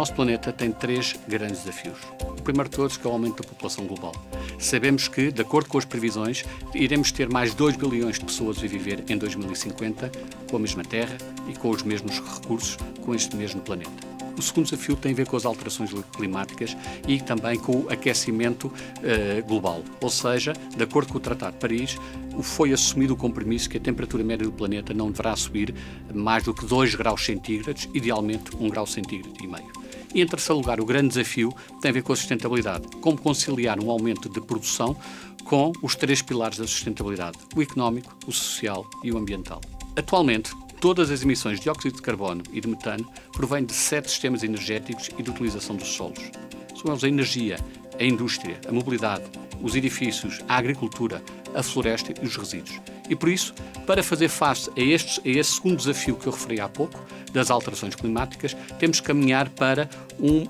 nosso planeta tem 3 grandes desafios. O primeiro de todos, que é o aumento da população global. Sabemos que, de acordo com as previsões, iremos ter mais 2 bilhões de pessoas a viver em 2050 com a mesma Terra e com os mesmos recursos com este mesmo planeta. O segundo desafio tem a ver com as alterações climáticas e também com o aquecimento global. Ou seja, de acordo com o Tratado de Paris, foi assumido o compromisso que a temperatura média do planeta não deverá subir mais do que 2 graus centígrados, idealmente 1,5 grau centígrado. E, em terceiro lugar, o grande desafio tem a ver com a sustentabilidade. Como conciliar um aumento de produção com os 3 pilares da sustentabilidade: o económico, o social e o ambiental. Atualmente, todas as emissões de dióxido de carbono e de metano provêm de 7 sistemas energéticos e de utilização dos solos. São eles a energia, a indústria, a mobilidade, os edifícios, a agricultura, a floresta e os resíduos. E por isso, para fazer face a esse segundo desafio que eu referi há pouco, das alterações climáticas, temos que caminhar para um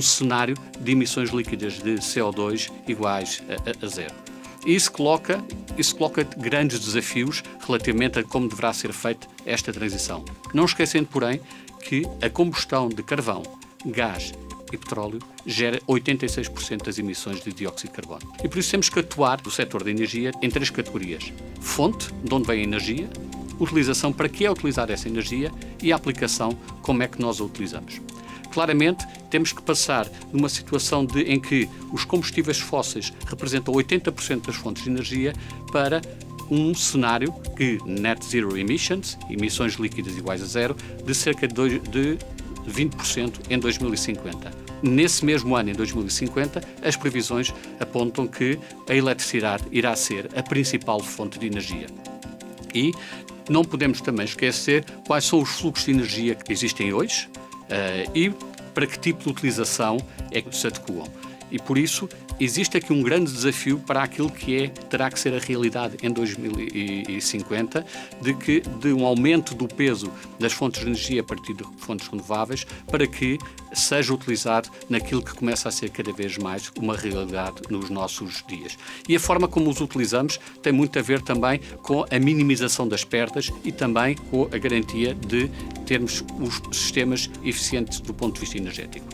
cenário de emissões líquidas de CO2 iguais a zero. Isso coloca grandes desafios relativamente a como deverá ser feita esta transição. Não esquecendo, porém, que a combustão de carvão, gás e petróleo gera 86% das emissões de dióxido de carbono. E por isso temos que atuar no setor da energia em 3 categorias: fonte, de onde vem a energia; utilização, para que é utilizar essa energia; e a aplicação, como é que nós a utilizamos. Claramente, temos que passar de uma situação em que os combustíveis fósseis representam 80% das fontes de energia para um cenário que net zero emissions, emissões líquidas iguais a zero, de cerca de 20% em 2050. Nesse mesmo ano, em 2050, as previsões apontam que a eletricidade irá ser a principal fonte de energia. E não podemos também esquecer quais são os fluxos de energia que existem hoje e para que tipo de utilização é que se adequam. E por isso existe aqui um grande desafio para aquilo que terá que ser a realidade em 2050, de um aumento do peso das fontes de energia a partir de fontes renováveis, para que seja utilizado naquilo que começa a ser cada vez mais uma realidade nos nossos dias. E a forma como os utilizamos tem muito a ver também com a minimização das perdas e também com a garantia de termos os sistemas eficientes do ponto de vista energético.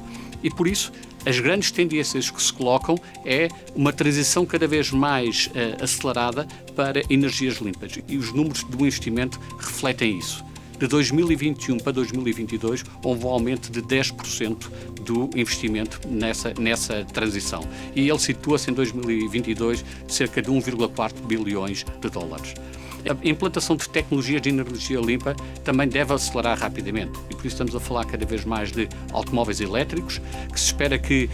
E por isso, as grandes tendências que se colocam é uma transição cada vez mais acelerada para energias limpas. E os números do investimento refletem isso. De 2021 para 2022, houve um aumento de 10% do investimento nessa transição. E ele situa-se em 2022 cerca de 1,4 bilhões de dólares. A implantação de tecnologias de energia limpa também deve acelerar rapidamente e por isso estamos a falar cada vez mais de automóveis elétricos, que se espera que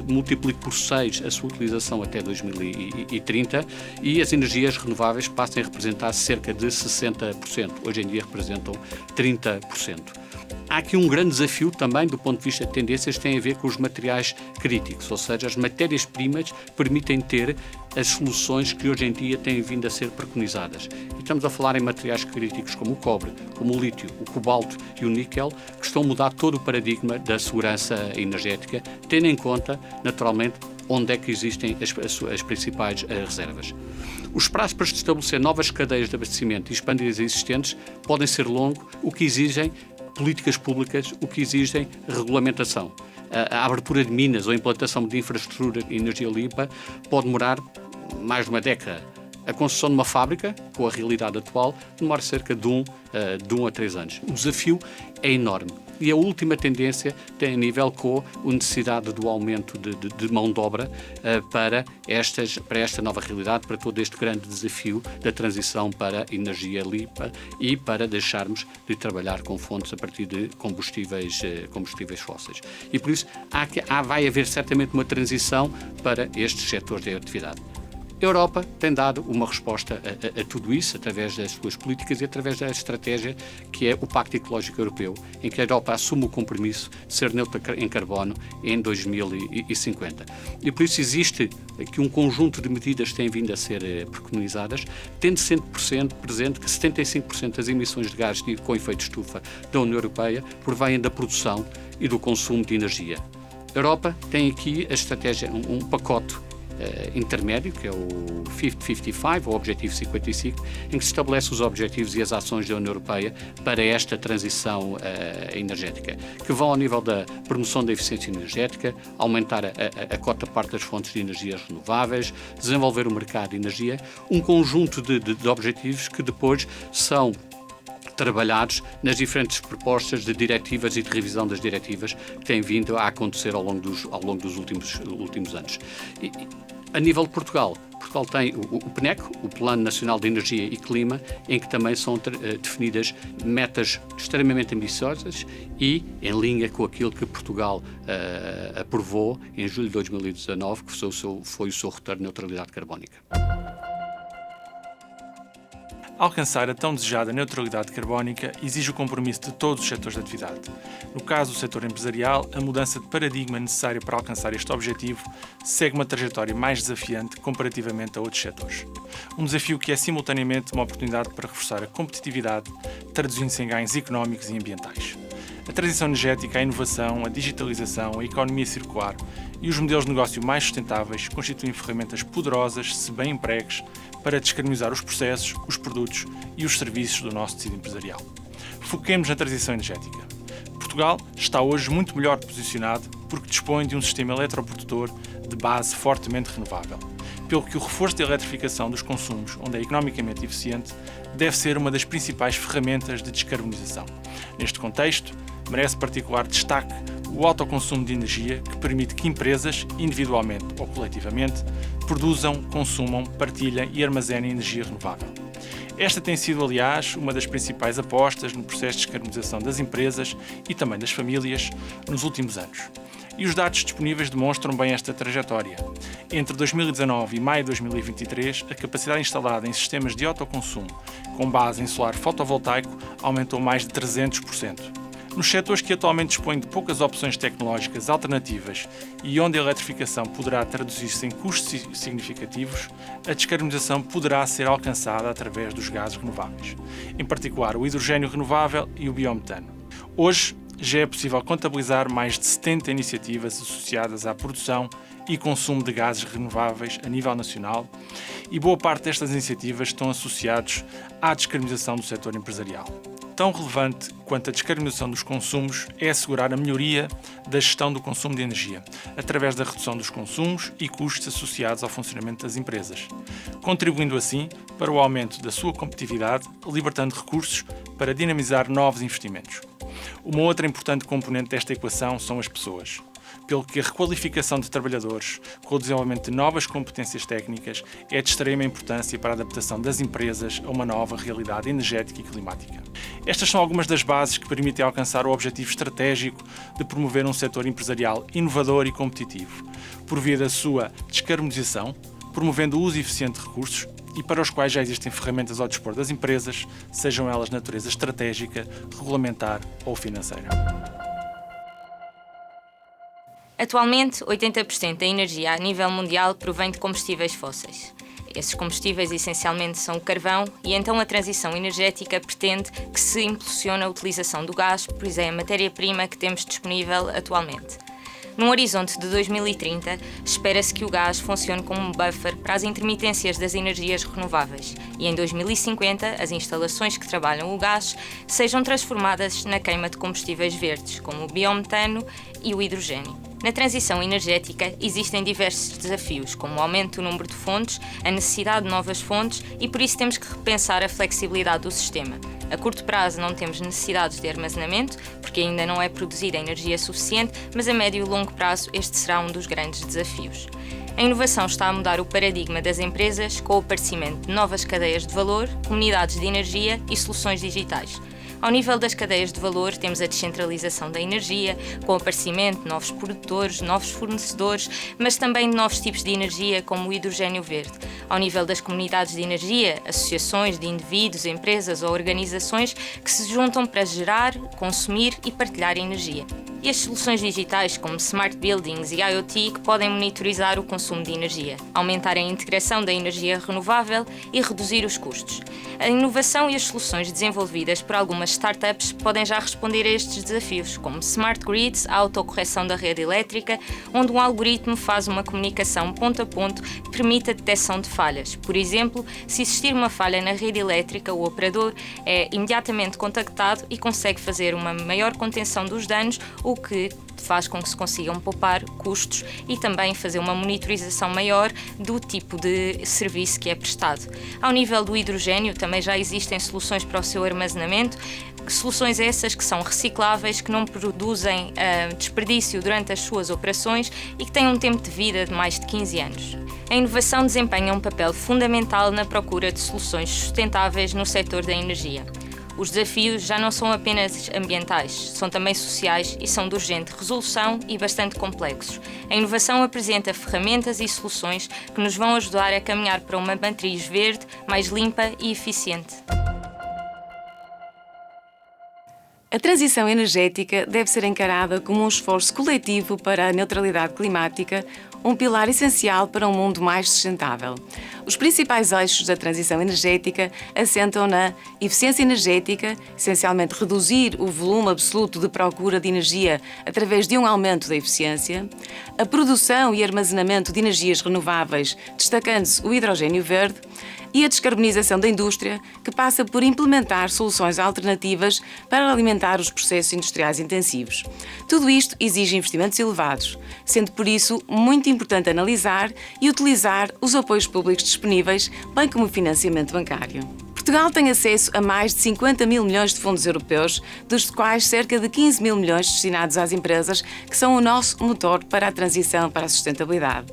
multiplique por 6 a sua utilização até 2030 e as energias renováveis passem a representar cerca de 60%. Hoje em dia representam 30%. Há aqui um grande desafio também do ponto de vista de tendências que tem a ver com os materiais críticos, ou seja, as matérias-primas permitem ter as soluções que hoje em dia têm vindo a ser preconizadas. E estamos a falar em materiais críticos como o cobre, como o lítio, o cobalto e o níquel, que estão a mudar todo o paradigma da segurança energética, tendo em conta, naturalmente, onde é que existem as principais reservas. Os prazos para estabelecer novas cadeias de abastecimento e expandir as existentes podem ser longos, o que exigem políticas públicas, o que exigem regulamentação. A abertura de minas ou a implantação de infraestrutura de energia limpa pode demorar mais de uma década. A construção de uma fábrica, com a realidade atual, demora cerca de 1 a 3 anos. O desafio é enorme. E a última tendência tem a nível com a necessidade do aumento de mão de obra para esta nova realidade, para todo este grande desafio da transição para a energia limpa e para deixarmos de trabalhar com fontes a partir de combustíveis fósseis. E por isso vai haver certamente uma transição para estes setores de atividade. A Europa tem dado uma resposta a tudo isso através das suas políticas e através da estratégia que é o Pacto Ecológico Europeu, em que a Europa assume o compromisso de ser neutra em carbono em 2050. E por isso existe aqui um conjunto de medidas que têm vindo a ser preconizadas, tendo sempre presente que 75% das emissões de gases com efeito de estufa da União Europeia provêm da produção e do consumo de energia. A Europa tem aqui a estratégia, um pacote intermédio, que é o 50-55, ou Objetivo 55, em que se estabelece os objetivos e as ações da União Europeia para esta transição energética, que vão ao nível da promoção da eficiência energética, aumentar a cota-parte das fontes de energias renováveis, desenvolver o mercado de energia, um conjunto de objetivos que depois são trabalhados nas diferentes propostas de diretivas e de revisão das diretivas que têm vindo a acontecer ao longo dos últimos anos. A nível de Portugal tem o PNEC, o Plano Nacional de Energia e Clima, em que também são definidas metas extremamente ambiciosas e em linha com aquilo que Portugal aprovou em julho de 2019, que foi o seu roteiro de neutralidade carbónica. Alcançar a tão desejada neutralidade carbónica exige o compromisso de todos os setores de atividade. No caso do setor empresarial, a mudança de paradigma necessária para alcançar este objetivo segue uma trajetória mais desafiante comparativamente a outros setores. Um desafio que é simultaneamente uma oportunidade para reforçar a competitividade, traduzindo-se em ganhos económicos e ambientais. A transição energética, a inovação, a digitalização, a economia circular e os modelos de negócio mais sustentáveis constituem ferramentas poderosas, se bem empregues, para descarbonizar os processos, os produtos e os serviços do nosso tecido empresarial. Foquemos na transição energética. Portugal está hoje muito melhor posicionado porque dispõe de um sistema eletroprodutor de base fortemente renovável, pelo que o reforço da eletrificação dos consumos, onde é economicamente eficiente, deve ser uma das principais ferramentas de descarbonização. Neste contexto, merece particular destaque o autoconsumo de energia, que permite que empresas, individualmente ou coletivamente, produzam, consumam, partilhem e armazenem energia renovável. Esta tem sido, aliás, uma das principais apostas no processo de descarbonização das empresas e também das famílias nos últimos anos. E os dados disponíveis demonstram bem esta trajetória. Entre 2019 e maio de 2023, a capacidade instalada em sistemas de autoconsumo com base em solar fotovoltaico aumentou mais de 300%. Nos setores que atualmente dispõem de poucas opções tecnológicas alternativas e onde a eletrificação poderá traduzir-se em custos significativos, a descarbonização poderá ser alcançada através dos gases renováveis, em particular o hidrogênio renovável e o biometano. Hoje, já é possível contabilizar mais de 70 iniciativas associadas à produção e consumo de gases renováveis a nível nacional, e boa parte destas iniciativas estão associadas à descarbonização do setor empresarial. Tão relevante quanto a descarbonização dos consumos é assegurar a melhoria da gestão do consumo de energia, através da redução dos consumos e custos associados ao funcionamento das empresas, contribuindo assim para o aumento da sua competitividade, libertando recursos para dinamizar novos investimentos. Uma outra importante componente desta equação são as pessoas, pelo que a requalificação de trabalhadores com o desenvolvimento de novas competências técnicas é de extrema importância para a adaptação das empresas a uma nova realidade energética e climática. Estas são algumas das bases que permitem alcançar o objetivo estratégico de promover um setor empresarial inovador e competitivo, por via da sua descarbonização, promovendo o uso eficiente de recursos e para os quais já existem ferramentas ao dispor das empresas, sejam elas de natureza estratégica, regulamentar ou financeira. Atualmente, 80% da energia a nível mundial provém de combustíveis fósseis. Esses combustíveis essencialmente são o carvão e então a transição energética pretende que se impulsione a utilização do gás, pois é a matéria-prima que temos disponível atualmente. Num horizonte de 2030, espera-se que o gás funcione como um buffer para as intermitências das energias renováveis e em 2050 as instalações que trabalham o gás sejam transformadas na queima de combustíveis verdes, como o biometano e o hidrogênio. Na transição energética existem diversos desafios, como o aumento do número de fontes, a necessidade de novas fontes e por isso temos que repensar a flexibilidade do sistema. A curto prazo não temos necessidades de armazenamento, porque ainda não é produzida energia suficiente, mas a médio e longo prazo este será um dos grandes desafios. A inovação está a mudar o paradigma das empresas com o aparecimento de novas cadeias de valor, comunidades de energia e soluções digitais. Ao nível das cadeias de valor, temos a descentralização da energia, com o aparecimento de novos produtores, novos fornecedores, mas também de novos tipos de energia, como o hidrogênio verde. Ao nível das comunidades de energia, associações de indivíduos, empresas ou organizações que se juntam para gerar, consumir e partilhar energia. e as soluções digitais como Smart Buildings e IoT que podem monitorizar o consumo de energia, aumentar a integração da energia renovável e reduzir os custos. A inovação e as soluções desenvolvidas por algumas startups podem já responder a estes desafios, como Smart Grids, a autocorreção da rede elétrica, onde um algoritmo faz uma comunicação ponto a ponto que permite a detecção de falhas. Por exemplo, se existir uma falha na rede elétrica, o operador é imediatamente contactado e consegue fazer uma maior contenção dos danos, o que faz com que se consigam poupar custos e também fazer uma monitorização maior do tipo de serviço que é prestado. Ao nível do hidrogênio, também já existem soluções para o seu armazenamento, soluções essas que são recicláveis, que não produzem desperdício durante as suas operações e que têm um tempo de vida de mais de 15 anos. A inovação desempenha um papel fundamental na procura de soluções sustentáveis no setor da energia. Os desafios já não são apenas ambientais, são também sociais e são de urgente resolução e bastante complexos. A inovação apresenta ferramentas e soluções que nos vão ajudar a caminhar para uma matriz verde, mais limpa e eficiente. A transição energética deve ser encarada como um esforço coletivo para a neutralidade climática, um pilar essencial para um mundo mais sustentável. Os principais eixos da transição energética assentam na eficiência energética, essencialmente reduzir o volume absoluto de procura de energia através de um aumento da eficiência, a produção e armazenamento de energias renováveis, destacando-se o hidrogênio verde, e a descarbonização da indústria, que passa por implementar soluções alternativas para alimentar os processos industriais intensivos. Tudo isto exige investimentos elevados, sendo por isso muito importante analisar e utilizar os apoios públicos disponíveis, bem como o financiamento bancário. Portugal tem acesso a mais de 50 mil milhões de fundos europeus, dos quais cerca de 15 mil milhões destinados às empresas, que são o nosso motor para a transição para a sustentabilidade.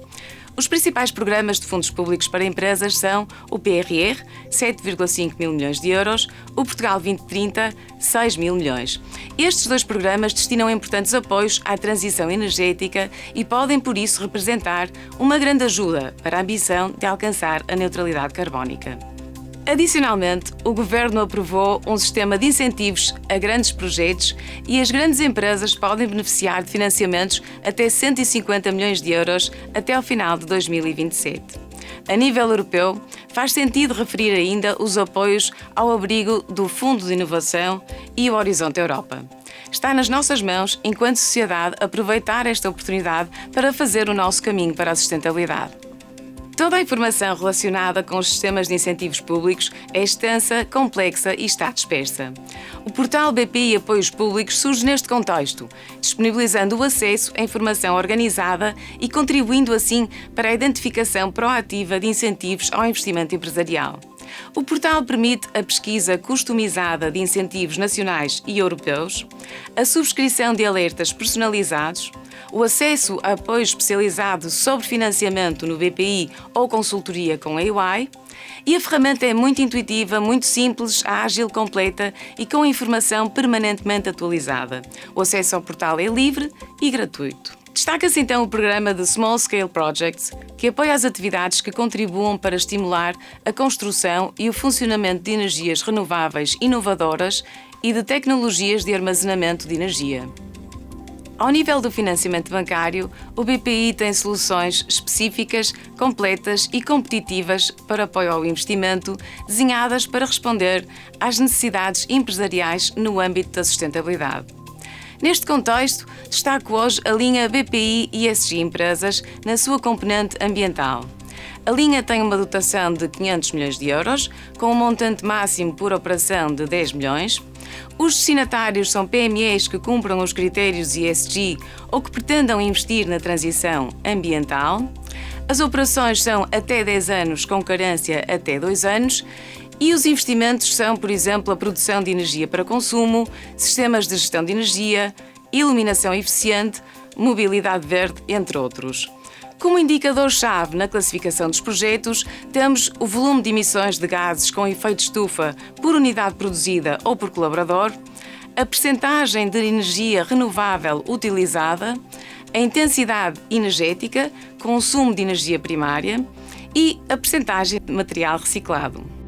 Os principais programas de fundos públicos para empresas são o PRR, 7,5 mil milhões de euros, o Portugal 2030, 6 mil milhões. Estes dois programas destinam importantes apoios à transição energética e podem, por isso, representar uma grande ajuda para a ambição de alcançar a neutralidade carbónica. Adicionalmente, o Governo aprovou um sistema de incentivos a grandes projetos e as grandes empresas podem beneficiar de financiamentos até 150 milhões de euros até ao final de 2027. A nível europeu, faz sentido referir ainda os apoios ao abrigo do Fundo de Inovação e o Horizonte Europa. Está nas nossas mãos, enquanto sociedade, aproveitar esta oportunidade para fazer o nosso caminho para a sustentabilidade. Toda a informação relacionada com os sistemas de incentivos públicos é extensa, complexa e está dispersa. O portal BPI Apoios Públicos surge neste contexto, disponibilizando o acesso à informação organizada e contribuindo assim para a identificação proativa de incentivos ao investimento empresarial. O portal permite a pesquisa customizada de incentivos nacionais e europeus, a subscrição de alertas personalizados, o acesso a apoio especializado sobre financiamento no BPI ou consultoria com a EY, e a ferramenta é muito intuitiva, muito simples, ágil, completa e com informação permanentemente atualizada. O acesso ao portal é livre e gratuito. Destaca-se então o programa de Small Scale Projects, que apoia as atividades que contribuam para estimular a construção e o funcionamento de energias renováveis inovadoras e de tecnologias de armazenamento de energia. Ao nível do financiamento bancário, o BPI tem soluções específicas, completas e competitivas para apoio ao investimento, desenhadas para responder às necessidades empresariais no âmbito da sustentabilidade. Neste contexto, destaco hoje a linha BPI ESG Empresas na sua componente ambiental. A linha tem uma dotação de 500 milhões de euros, com um montante máximo por operação de 10 milhões. Os destinatários são PMEs que cumpram os critérios ESG ou que pretendam investir na transição ambiental. As operações são até 10 anos, com carência até 2 anos. E os investimentos são, por exemplo, a produção de energia para consumo, sistemas de gestão de energia, iluminação eficiente, mobilidade verde, entre outros. Como indicador-chave na classificação dos projetos, temos o volume de emissões de gases com efeito estufa por unidade produzida ou por colaborador, a percentagem de energia renovável utilizada, a intensidade energética, consumo de energia primária e a percentagem de material reciclado.